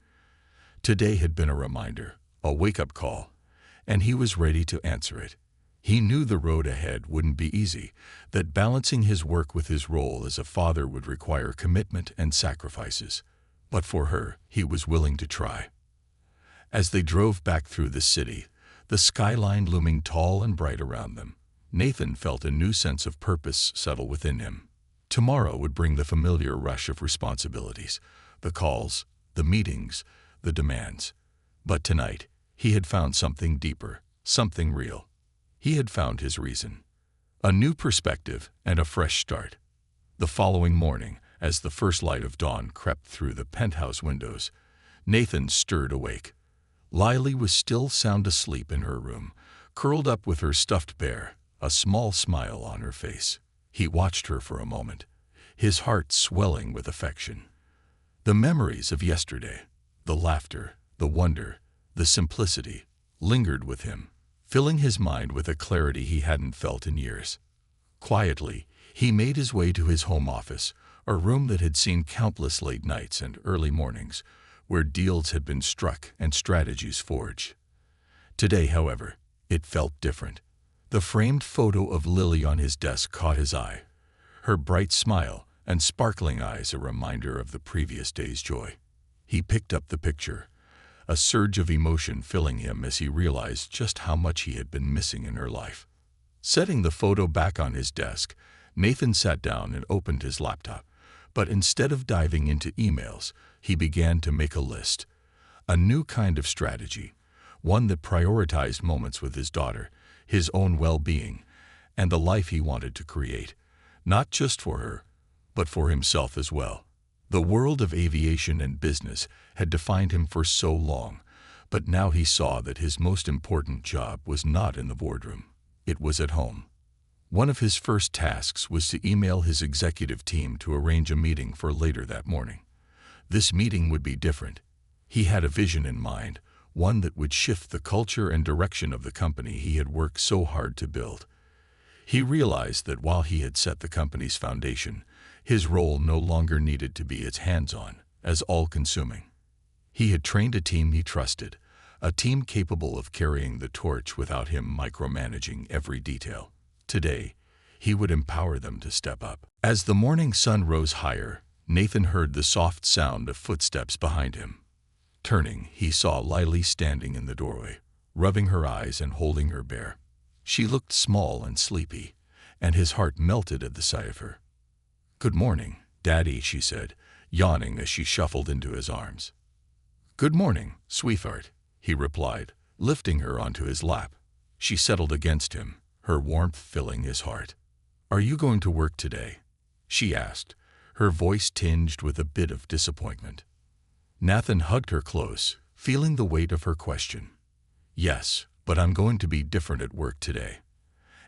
Today had been a reminder, a wake-up call, and he was ready to answer it. He knew the road ahead wouldn't be easy, that balancing his work with his role as a father would require commitment and sacrifices. But for her, he was willing to try. As they drove back through the city, the skyline looming tall and bright around them, Nathan felt a new sense of purpose settle within him. Tomorrow would bring the familiar rush of responsibilities, the calls, the meetings, the demands. But tonight, he had found something deeper, something real. He had found his reason. A new perspective and a fresh start. The following morning, as the first light of dawn crept through the penthouse windows, Nathan stirred awake. Lily was still sound asleep in her room, curled up with her stuffed bear, a small smile on her face. He watched her for a moment, his heart swelling with affection. The memories of yesterday, the laughter, the wonder, the simplicity, lingered with him, filling his mind with a clarity he hadn't felt in years. Quietly, he made his way to his home office, a room that had seen countless late nights and early mornings, where deals had been struck and strategies forged. Today, however, it felt different. The framed photo of Lily on his desk caught his eye, her bright smile and sparkling eyes a reminder of the previous day's joy. He picked up the picture, a surge of emotion filling him as he realized just how much he had been missing in her life. Setting the photo back on his desk, Nathan sat down and opened his laptop. But instead of diving into emails, he began to make a list. A new kind of strategy, one that prioritized moments with his daughter, his own well-being, and the life he wanted to create, not just for her, but for himself as well. The world of aviation and business had defined him for so long, but now he saw that his most important job was not in the boardroom. It was at home. One of his first tasks was to email his executive team to arrange a meeting for later that morning. This meeting would be different. He had a vision in mind, one that would shift the culture and direction of the company he had worked so hard to build. He realized that while he had set the company's foundation, his role no longer needed to be as hands-on, as all-consuming. He had trained a team he trusted, a team capable of carrying the torch without him micromanaging every detail. Today, he would empower them to step up. As the morning sun rose higher, Nathan heard the soft sound of footsteps behind him. Turning, he saw Lily standing in the doorway, rubbing her eyes and holding her bear. She looked small and sleepy, and his heart melted at the sight of her. "Good morning, Daddy," she said, yawning as she shuffled into his arms. "Good morning, sweetheart," he replied, lifting her onto his lap. She settled against him, her warmth filling his heart. "Are you going to work today?" she asked, her voice tinged with a bit of disappointment. Nathan hugged her close, feeling the weight of her question. "Yes, but I'm going to be different at work today.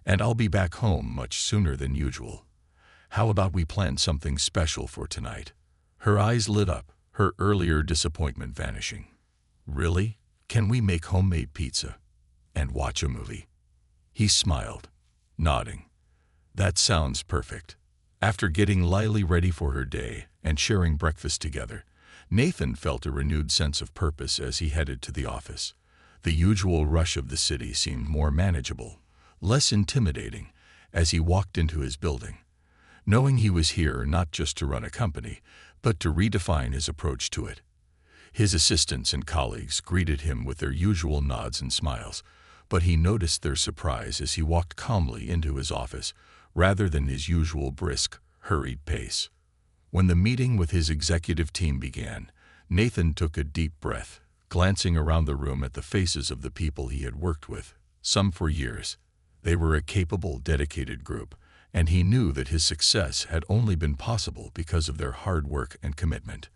And I'll be back home much sooner than usual. How about we plan something special for tonight?" Her eyes lit up, her earlier disappointment vanishing. "Really? Can we make homemade pizza and watch a movie?" He smiled, nodding. "That sounds perfect." After getting Lily ready for her day and sharing breakfast together, Nathan felt a renewed sense of purpose as he headed to the office. The usual rush of the city seemed more manageable, less intimidating, as he walked into his building, knowing he was here not just to run a company, but to redefine his approach to it. His assistants and colleagues greeted him with their usual nods and smiles, but he noticed their surprise as he walked calmly into his office, rather than his usual brisk, hurried pace. When the meeting with his executive team began, Nathan took a deep breath, glancing around the room at the faces of the people he had worked with, some for years. They were a capable, dedicated group, and he knew that his success had only been possible because of their hard work and commitment.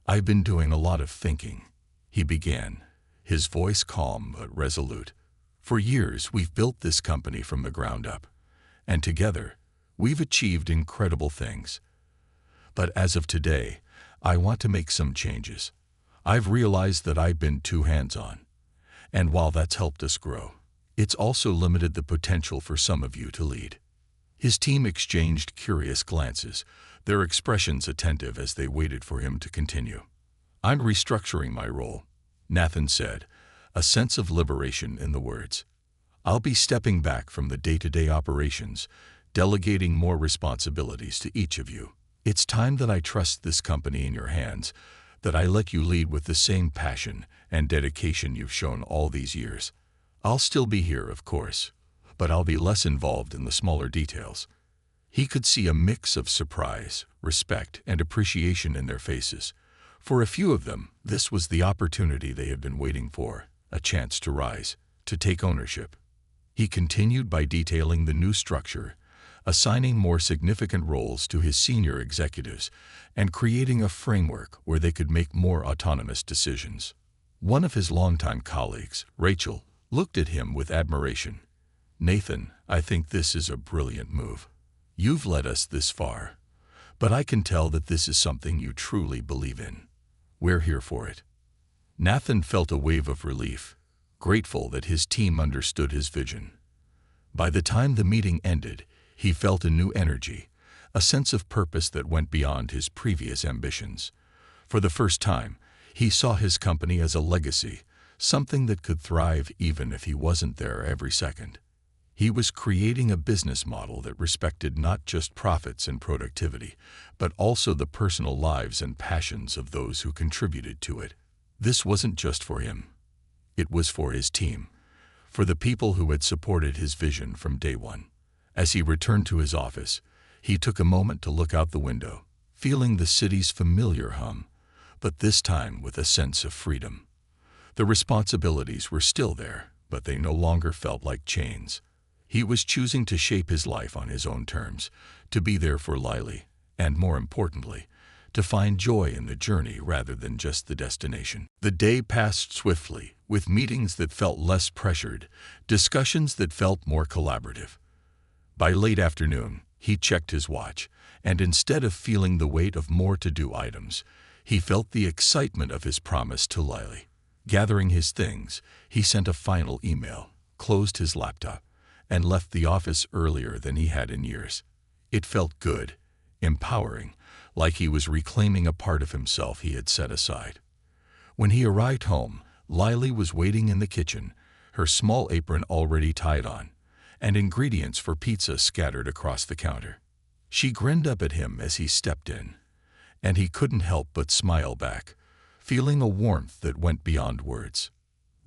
"I've been doing a lot of thinking," he began, his voice calm but resolute. "For years, we've built this company from the ground up, and together, we've achieved incredible things. But as of today, I want to make some changes. I've realized that I've been too hands-on, and while that's helped us grow, it's also limited the potential for some of you to lead." His team exchanged curious glances, their expressions attentive as they waited for him to continue. "I'm restructuring my role," Nathan said, a sense of liberation in the words. "I'll be stepping back from the day-to-day operations, delegating more responsibilities to each of you. It's time that I trust this company in your hands, that I let you lead with the same passion and dedication you've shown all these years. I'll still be here, of course, but I'll be less involved in the smaller details." He could see a mix of surprise, respect, and appreciation in their faces. For a few of them, this was the opportunity they had been waiting for, a chance to rise, to take ownership. He continued by detailing the new structure, assigning more significant roles to his senior executives, and creating a framework where they could make more autonomous decisions. One of his longtime colleagues, Rachel, looked at him with admiration. "Nathan, I think this is a brilliant move. You've led us this far, but I can tell that this is something you truly believe in. We're here for it." Nathan felt a wave of relief, grateful that his team understood his vision. By the time the meeting ended, he felt a new energy, a sense of purpose that went beyond his previous ambitions. For the first time, he saw his company as a legacy, something that could thrive even if he wasn't there every second. He was creating a business model that respected not just profits and productivity, but also the personal lives and passions of those who contributed to it. This wasn't just for him. It was for his team, for the people who had supported his vision from day one. As he returned to his office, he took a moment to look out the window, feeling the city's familiar hum, but this time with a sense of freedom. The responsibilities were still there, but they no longer felt like chains. He was choosing to shape his life on his own terms, to be there for Lily, and more importantly, to find joy in the journey rather than just the destination. The day passed swiftly, with meetings that felt less pressured, discussions that felt more collaborative. By late afternoon, he checked his watch, and instead of feeling the weight of more-to-do items, he felt the excitement of his promise to Lily. Gathering his things, he sent a final email, closed his laptop, and left the office earlier than he had in years. It felt good, empowering, like he was reclaiming a part of himself he had set aside. When he arrived home, Lily was waiting in the kitchen, her small apron already tied on, and ingredients for pizza scattered across the counter. She grinned up at him as he stepped in, and he couldn't help but smile back, feeling a warmth that went beyond words.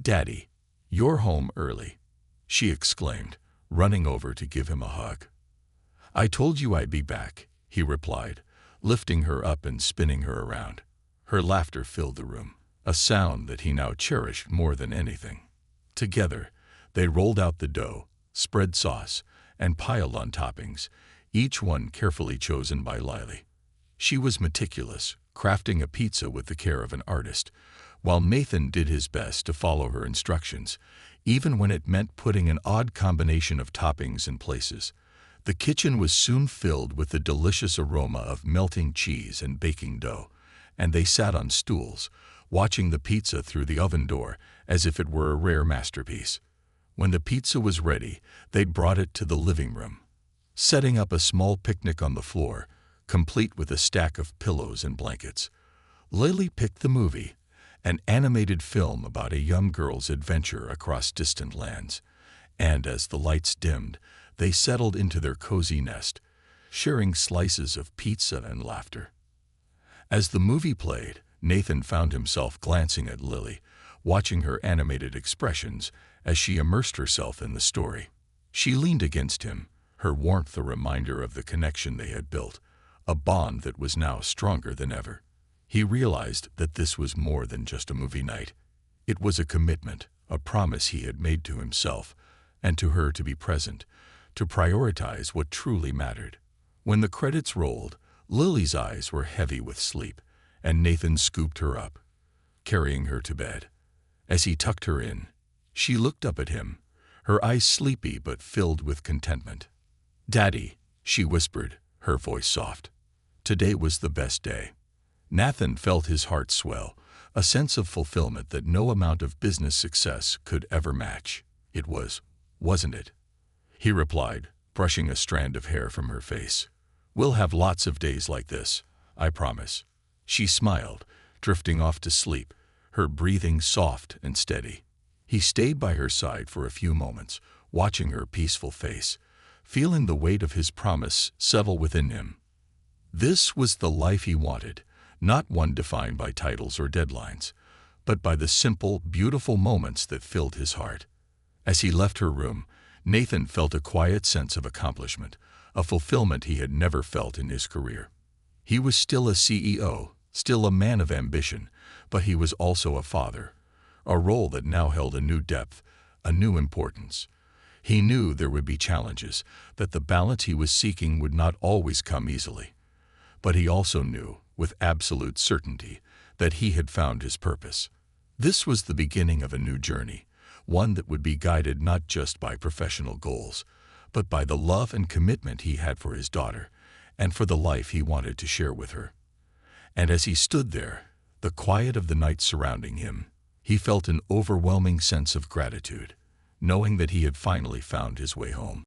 "Daddy, you're home early," she exclaimed, running over to give him a hug. "I told you I'd be back," he replied, lifting her up and spinning her around. Her laughter filled the room, a sound that he now cherished more than anything. Together, they rolled out the dough, spread sauce, and piled on toppings, each one carefully chosen by Lily. She was meticulous, crafting a pizza with the care of an artist, while Nathan did his best to follow her instructions, even when it meant putting an odd combination of toppings in places. The kitchen was soon filled with the delicious aroma of melting cheese and baking dough, and they sat on stools, watching the pizza through the oven door as if it were a rare masterpiece. When the pizza was ready, they brought it to the living room, setting up a small picnic on the floor, complete with a stack of pillows and blankets. Lily picked the movie, an animated film about a young girl's adventure across distant lands, and as the lights dimmed, they settled into their cozy nest, sharing slices of pizza and laughter. As the movie played, Nathan found himself glancing at Lily, watching her animated expressions as she immersed herself in the story. She leaned against him, her warmth a reminder of the connection they had built, a bond that was now stronger than ever. He realized that this was more than just a movie night. It was a commitment, a promise he had made to himself and to her to be present, to prioritize what truly mattered. When the credits rolled, Lily's eyes were heavy with sleep, and Nathan scooped her up, carrying her to bed. As he tucked her in, she looked up at him, her eyes sleepy but filled with contentment. "Daddy," she whispered, her voice soft. Today was the best day. Nathan felt his heart swell, a sense of fulfillment that no amount of business success could ever match. "It was, wasn't it?" he replied, brushing a strand of hair from her face. "We'll have lots of days like this, I promise." She smiled, drifting off to sleep, her breathing soft and steady. He stayed by her side for a few moments, watching her peaceful face, feeling the weight of his promise settle within him. This was the life he wanted, not one defined by titles or deadlines, but by the simple, beautiful moments that filled his heart. As he left her room, Nathan felt a quiet sense of accomplishment, a fulfillment he had never felt in his career. He was still a CEO, still a man of ambition, but he was also a father, a role that now held a new depth, a new importance. He knew there would be challenges, that the balance he was seeking would not always come easily. But he also knew, with absolute certainty, that he had found his purpose. This was the beginning of a new journey, one that would be guided not just by professional goals, but by the love and commitment he had for his daughter, and for the life he wanted to share with her. And as he stood there, the quiet of the night surrounding him, he felt an overwhelming sense of gratitude, knowing that he had finally found his way home.